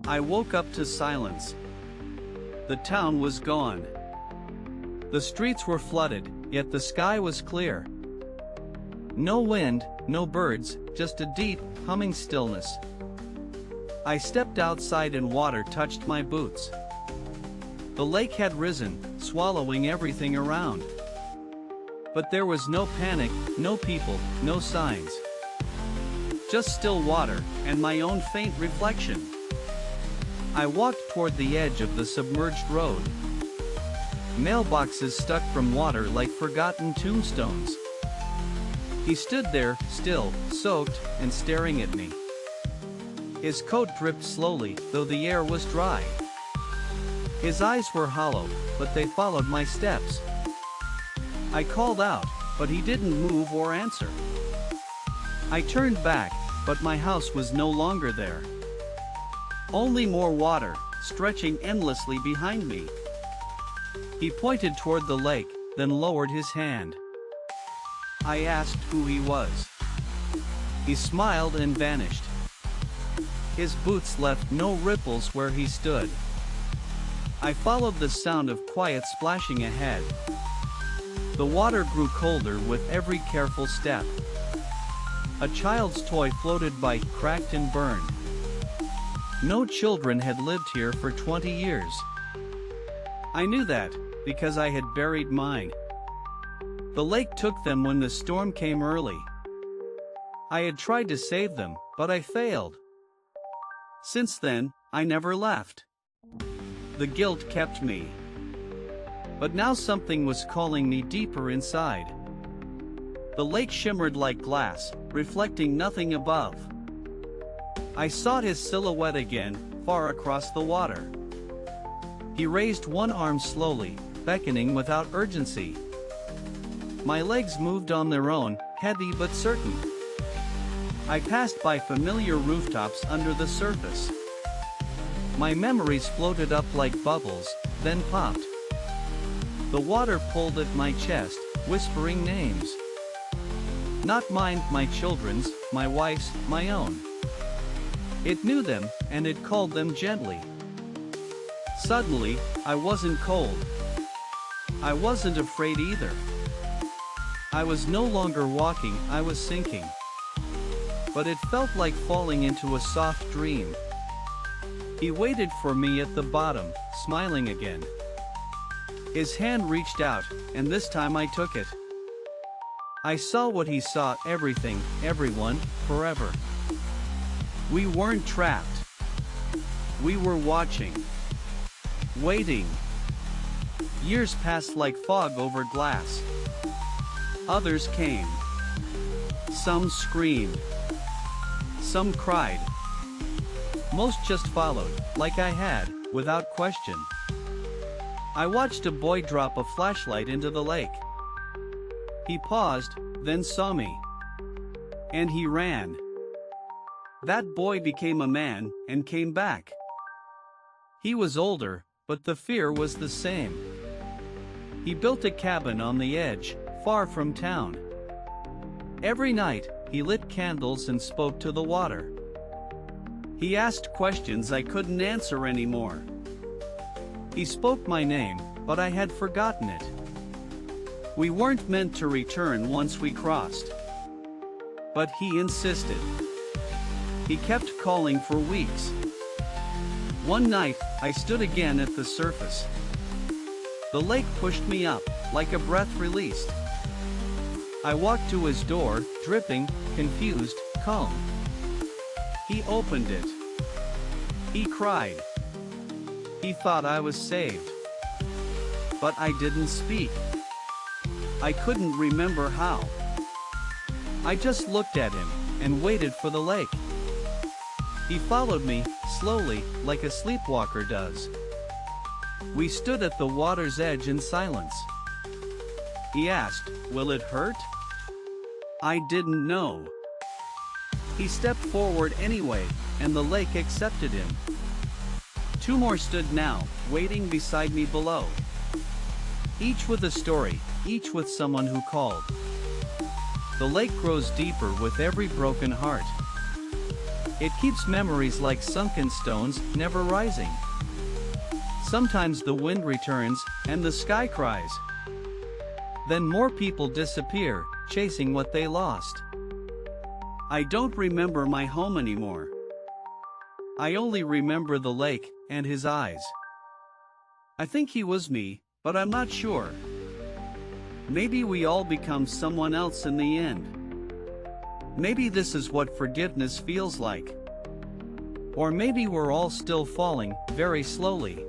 I woke up to silence. The town was gone. The streets were flooded, yet the sky was clear. No wind, no birds, just a deep, humming stillness. I stepped outside and water touched my boots. The lake had risen, swallowing everything around. But there was no panic, no people, no signs. Just still water, and my own faint reflection. I walked toward the edge of the submerged road. Mailboxes stuck from water like forgotten tombstones. He stood there, still, soaked, and staring at me. His coat dripped slowly, though the air was dry. His eyes were hollow, but they followed my steps. I called out, but he didn't move or answer. I turned back, but my house was no longer there. Only more water, stretching endlessly behind me. He pointed toward the lake, then lowered his hand. I asked who he was. He smiled and vanished. His boots left no ripples where he stood. I followed the sound of quiet splashing ahead. The water grew colder with every careful step. A child's toy floated by, cracked and burned. No children had lived here for 20 years. I knew that, because I had buried mine. The lake took them when the storm came early. I had tried to save them, but I failed. Since then, I never left. The guilt kept me. But now something was calling me deeper inside. The lake shimmered like glass, reflecting nothing above. I saw his silhouette again, far across the water. He raised one arm slowly, beckoning without urgency. My legs moved on their own, heavy but certain. I passed by familiar rooftops under the surface. My memories floated up like bubbles, then popped. The water pulled at my chest, whispering names. Not mine, my children's, my wife's, my own. It knew them, and it called them gently. Suddenly, I wasn't cold. I wasn't afraid either. I was no longer walking, I was sinking. But it felt like falling into a soft dream. He waited for me at the bottom, smiling again. His hand reached out, and this time I took it. I saw what he saw, everything, everyone, forever. We weren't trapped. We were watching. Waiting. Years passed like fog over glass. Others came. Some screamed. Some cried. Most just followed, like I had, without question. I watched a boy drop a flashlight into the lake. He paused, then saw me. And he ran. That boy became a man, and came back. He was older, but the fear was the same. He built a cabin on the edge, far from town. Every night, he lit candles and spoke to the water. He asked questions I couldn't answer anymore. He spoke my name, but I had forgotten it. We weren't meant to return once we crossed. But he insisted. He kept calling for weeks. One night, I stood again at the surface. The lake pushed me up, like a breath released. I walked to his door, dripping, confused, calm. He opened it. He cried. He thought I was saved. But I didn't speak. I couldn't remember how. I just looked at him, and waited for the lake. He followed me, slowly, like a sleepwalker does. We stood at the water's edge in silence. He asked, "Will it hurt?" I didn't know. He stepped forward anyway, and the lake accepted him. Two more stood now, waiting beside me below. Each with a story, each with someone who called. The lake grows deeper with every broken heart. It keeps memories like sunken stones, never rising. Sometimes the wind returns, and the sky cries. Then more people disappear, chasing what they lost. I don't remember my home anymore. I only remember the lake, and his eyes. I think he was me, but I'm not sure. Maybe we all become someone else in the end. Maybe this is what forgiveness feels like. Or maybe we're all still falling, very slowly.